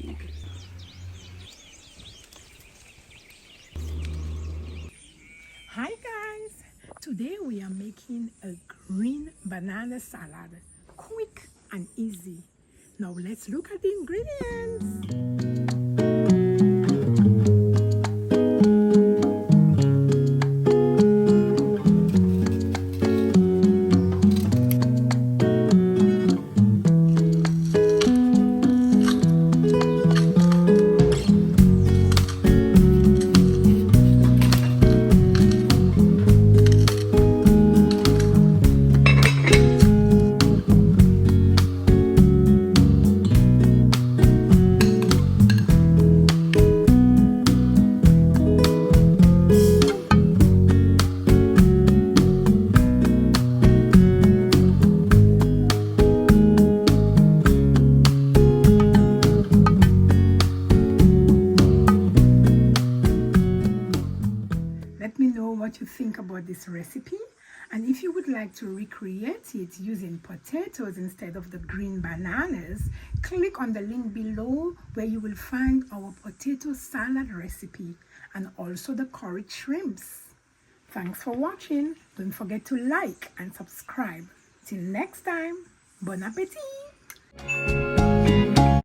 pig. Hi guys, today we are making a green banana salad, quick and easy. Now let's look at the ingredients. Let me know what you think about this recipe, and if you would like to recreate it using potatoes instead of the green bananas, click on the link below where you will find our potato salad recipe and also the curry shrimps. Thanks for watching. Don't forget to like and subscribe. Till next time, bon appetit!